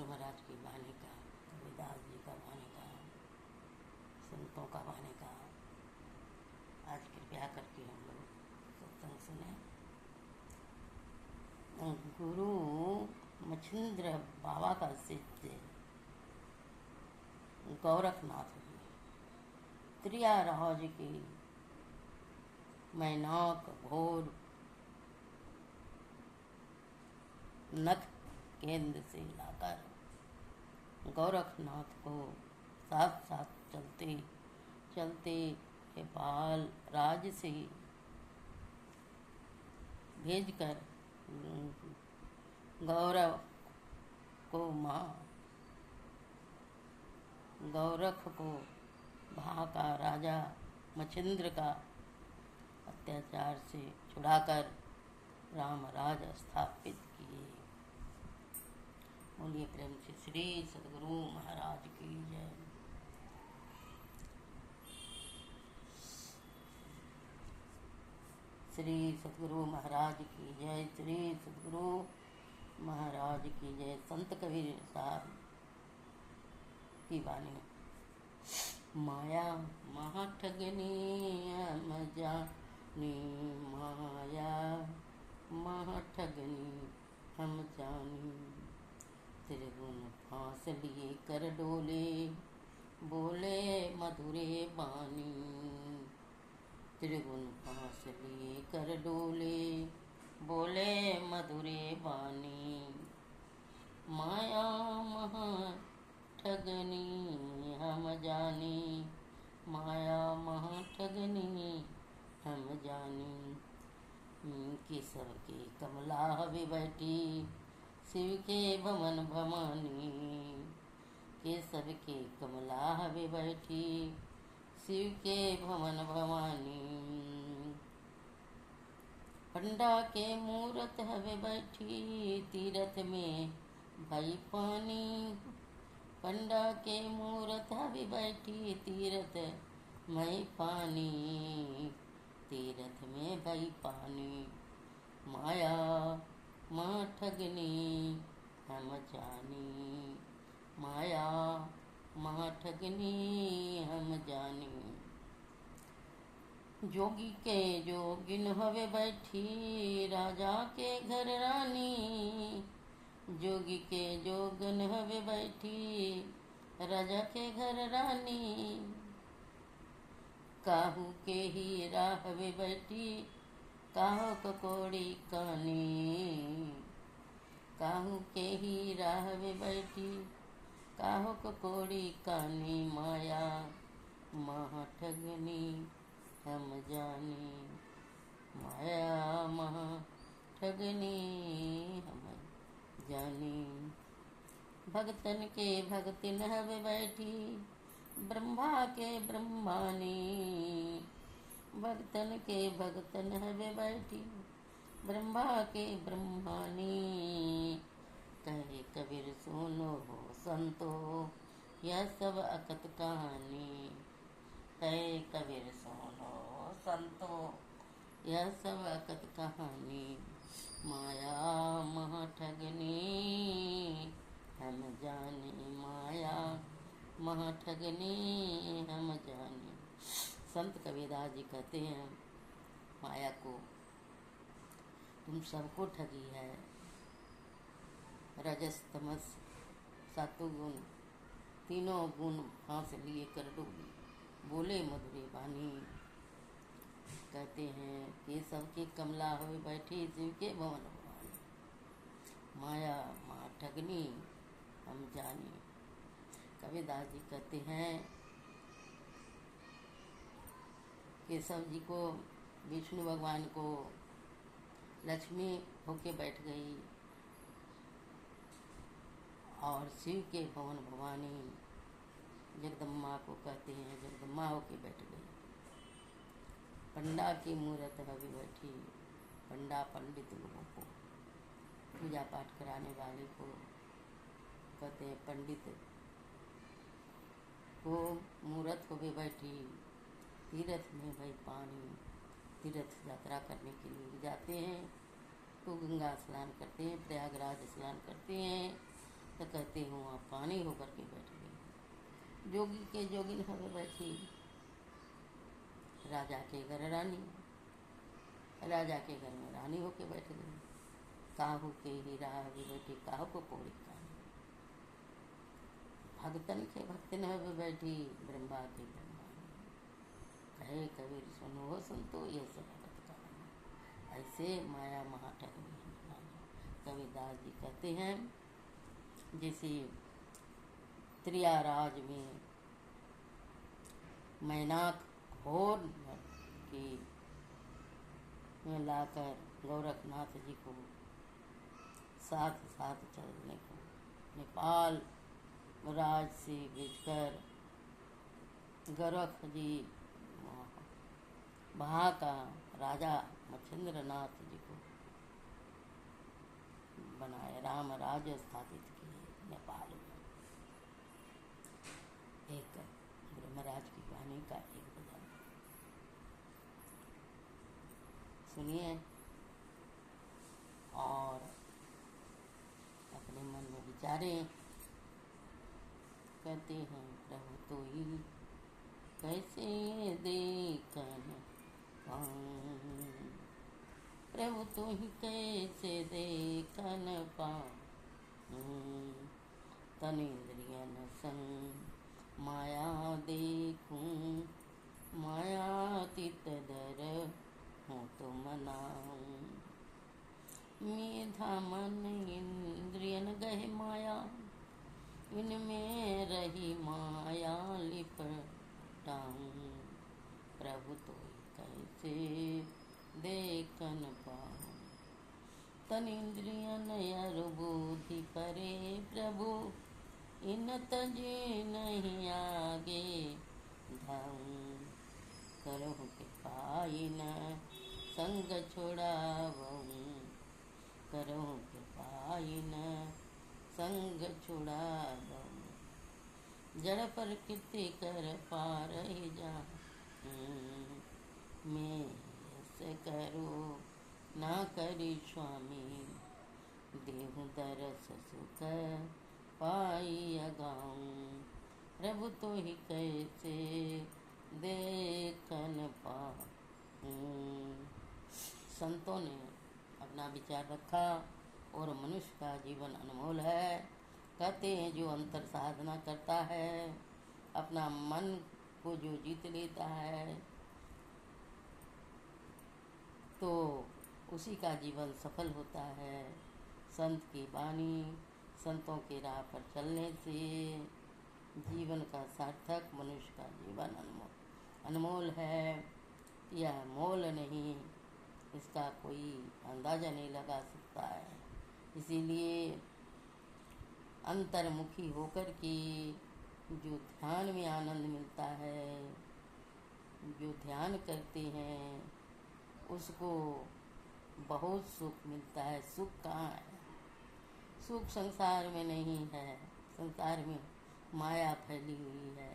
गुरु महाराज की वाणी का, कबीरदास जी का वाणी का, संतों का वाणी का आज कृपया करके हम लोग सत्संग सुने। गुरु मच्छिंद्र बाबा का शिष्य गोरखनाथ जी त्रियाराज की मैनाक घोर नख केंद्र से लाकर गोरखनाथ को साथ साथ चलते चलते नेपाल राज्य से भेजकर गौरख को वहाँ का राजा मच्छिंद्र का अत्याचार से छुड़ाकर राम राज स्थापित किए। बोलिए प्रेम से श्री सद्गुरु महाराज की जय। श्री सद्गुरु महाराज की जय। श्री सद्गुरु महाराज की जय। संत कबीर साहब की वाणी। माया महाठगनी हम जानी, माया महाठगनी हम जानी, त्रिगुण फांस लिए कर डोले, बोले मधुरे बानी, त्रिगुण फांस लिए कर डोले, बोले मधुरे बानी, माया महा ठगनी हम जानी, माया महा ठगनी हम जानी, कि सबके कमला हवे बैठी, शिव के भवन भवानी, के सबके कमला हवे बैठी, शिव के भवन भवानी, पंडा के मूरत हवे बैठी, तीरथ में भई पानी, पंडा के मूरत हवे बैठी, तीरथ में पानी, तीरथ में भई पानी, माया माँ ठगनी हम जानी, माया माँ ठगनी हम जानी, जोगी के जोगिन हवे बैठी, राजा के घर रानी, जोगी के जोगन हवे बैठी, राजा के घर रानी, काहू के हीरा हवे बैठी, काहो ककोड़ी कानी, काहू के हीरा हवे बैठी, काहो ककोड़ी कानी, माया महा ठगनी हम जानी, माया महा ठगनी हम जानी, भगतन के भगतिन हवे बैठी, ब्रह्मा के ब्रह्मानी, भगतन के भगतन हवे बैठी, ब्रह्मा के ब्रह्मानी, कहे कबीर सुनो हो संतो यह सब अकत कहानी, कहे कबीर सुनो संतो यह सब अकत कहानी, माया महा ठगनी हम जाने, माया महा ठगनी हम जाने। संत कबीरदास जी कहते हैं माया को तुम सबको ठगी है, रजस तमस सातों गुण तीनों गुण फांस लिए कर डोली, बोले मधुरे बानी, कहते हैं कि सबके कमला हुए बैठी, शिव के भवन भवानी, माया माँ ठगनी हम जानी। कबीरदास जी कहते हैं केशव जी को विष्णु भगवान को लक्ष्मी होके बैठ गई और शिव के भवन भवानी जगदम्बा को कहते हैं जगदम्बा होके बैठ गई, पंडा की मूरत हवे बैठी, पंडा पंडित लोगों को पूजा पाठ कराने वाले को कहते हैं पंडित को मूरत होवे बैठी, तीर्थ में भाई पानी, तीर्थ यात्रा करने के लिए जाते हैं तो गंगा स्नान करते हैं, प्रयागराज स्नान करते हैं तो कहते हैं वहाँ पानी होकर के बैठ गई। जोगी के जोगिन हमें बैठी, राजा के घर रानी, राजा के घर में रानी होके बैठ गई। काहू के हीरा बेटी काहू को पौड़ी कहानी, भगतन के भक्तन में बैठी ब्रह्मा के ब्रह्मा। कहे कबीर सुनो हो संतो ये सब भगत कहानी, ऐसे माया महाठगनी है। कबीरदास जी कहते हैं जैसे त्रियाराज में मैनाक घोर की लाकर गोरखनाथ जी को साथ साथ चलने को नेपाल राज से भेजकर गोरख जी वहाँ का राजा मच्छिंद्र नाथ जी को बनाए, राम राज्य स्थापित किए नेपाल में। एक ब्रह्मराज की वाणी का एक भजन सुनिए और अपने मन में विचारें। कहते हैं प्रभु तो ही कैसे देखन पाऊं, प्रभु तो ही कैसे देखन पाऊं, तन इंद्रियन संग माया देखूं, मायातीत दर हूँ तो मनाऊं। मेधा मन इंद्रियन गहे माया, इनमें रही माया लिपटाऊं, प्रभु तो कैसे देखन पाऊं, तन इंद्रियन अर बुद्धि परे, प्रभु इन तजे नहीं आगे धाऊं, करहु के पाइन संग छुड़ावऊं, करहु के पाइन संग छुड़ावऊं, जड़ प्रकृति कर पार जा, मैं ऐसे करो ना करी स्वामी, देहु दरस सुख पाई अगाऊं, प्रभु तो ही कैसे देखन पाऊं। संतों ने अपना विचार रखा और मनुष्य का जीवन अनमोल है। कहते हैं जो अंतर साधना करता है, अपना मन को जो जीत लेता है, तो उसी का जीवन सफल होता है। संत की वाणी, संतों के राह पर चलने से जीवन का सार्थक, मनुष्य का जीवन अनमोल है। यह मोल नहीं, इसका कोई अंदाजा नहीं लगा सकता है। इसीलिए अंतर्मुखी होकर के जो ध्यान में आनंद मिलता है, जो ध्यान करते हैं, उसको बहुत सुख मिलता है। सुख कहाँ है? सुख संसार में नहीं है। संसार में माया फैली हुई है।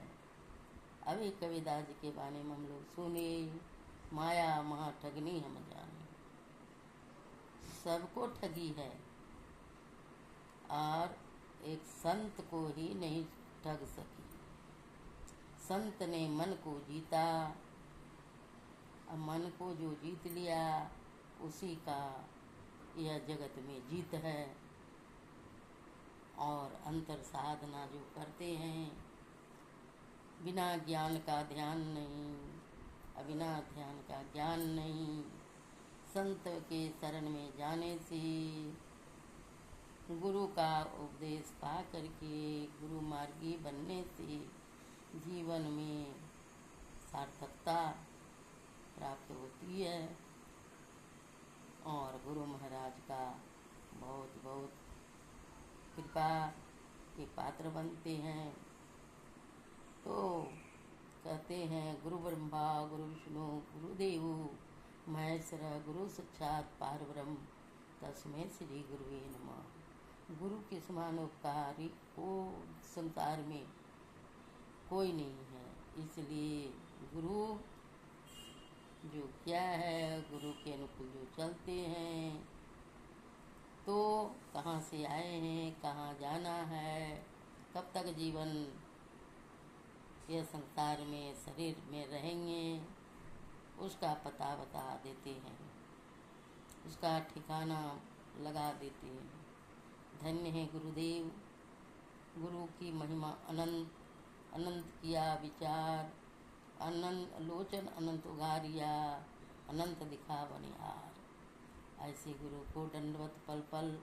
अभी कबीरदास जी के बारे में हम लोग सुने, माया महा ठगनी हम जाने, सबको ठगी है और एक संत को ही नहीं ठग सकी। संत ने मन को जीता, अब मन को जो जीत लिया उसी का यह जगत में जीत है। और अंतर साधना जो करते हैं, बिना ज्ञान का ध्यान नहीं, बिना ध्यान का ज्ञान नहीं, संत के शरण में जाने से, गुरु का उपदेश पा करके गुरु मार्गी बनने से जीवन में सार्थकता प्राप्त होती है और गुरु महाराज का बहुत बहुत कृपा के पात्र बनते हैं। तो कहते हैं गुरु ब्रह्मा गुरु विष्णु गुरुदेव महेश्वर गुरु साक्षात परब्रह्म तस्मै श्री गुरुवे नमः। गुरु के समान उपकारी को संसार में कोई नहीं है। इसलिए गुरु जो क्या है, गुरु के अनुकूल जो चलते हैं तो कहाँ कहाँ से आए हैं, कहाँ जाना है, कब तक जीवन यह संसार में शरीर में रहेंगे, उसका पता बता देते हैं, उसका ठिकाना लगा देते हैं। धन्य है गुरुदेव, गुरु की महिमा अनंत, अनंत किया विचार, अनंत लोचन अनंत उगारिया, अनंत दिखा बनिहार। ऐसे गुरु को दंडवत पल पल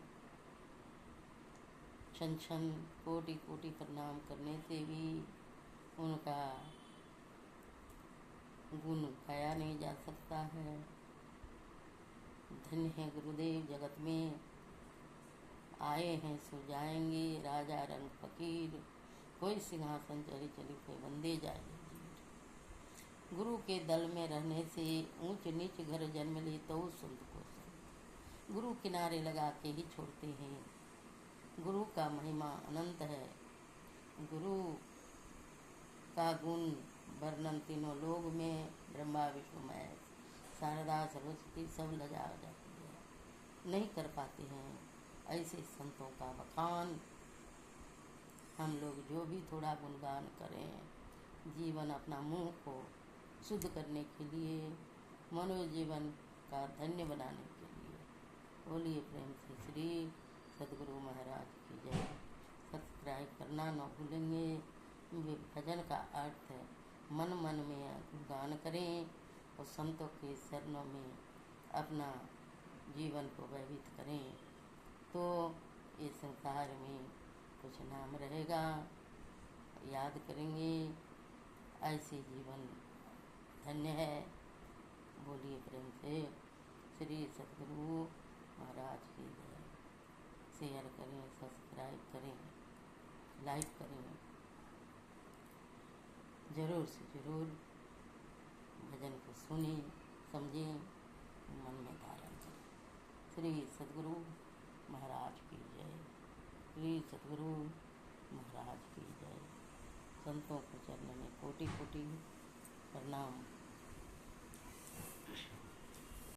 क्षण क्षण कोटि कोटि प्रणाम करने से भी उनका गुण गाया नहीं जा सकता है। धन्य है गुरुदेव, जगत में आए हैं सो जाएंगे, राजा रंग फकीर, कोई सिंहासन चढ़ी चली कोई बंदे जाए। गुरु के दल में रहने से ऊंच नीच घर जन्म ले तो संत को संत, गुरु किनारे लगा के ही छोड़ते हैं। गुरु का महिमा अनंत है, गुरु का गुण वर्णन तीनों लोग में, ब्रह्मा विष्णु महेश शारदा सरस्वती सब लजा जाती है, नहीं कर पाते हैं ऐसे संतों का बखान। हम लोग जो भी थोड़ा गुणगान करें, जीवन अपना मुंह को शुद्ध करने के लिए, मनोजीवन का धन्य बनाने के लिए, बोलिए प्रेम से श्री सद्गुरु महाराज की जय। सब्सक्राइब करना न भूलेंगे। भजन का अर्थ है मन मन में गुणगान करें और संतों के शरणों में अपना जीवन को व्यतीत करें, तो इस संसार में कुछ नाम रहेगा, याद करेंगे, ऐसे जीवन धन्य है। बोलिए प्रेम से श्री सद्गुरु महाराज की जय। शेयर करें, सब्सक्राइब करें, लाइक करें, ज़रूर से ज़रूर भजन को सुनें, समझें, मन में धारण करें। श्री सद्गुरु महाराज की जय, श्री सद्गुरु महाराज की जय। संतों के चरणों में कोटि कोटि प्रणाम।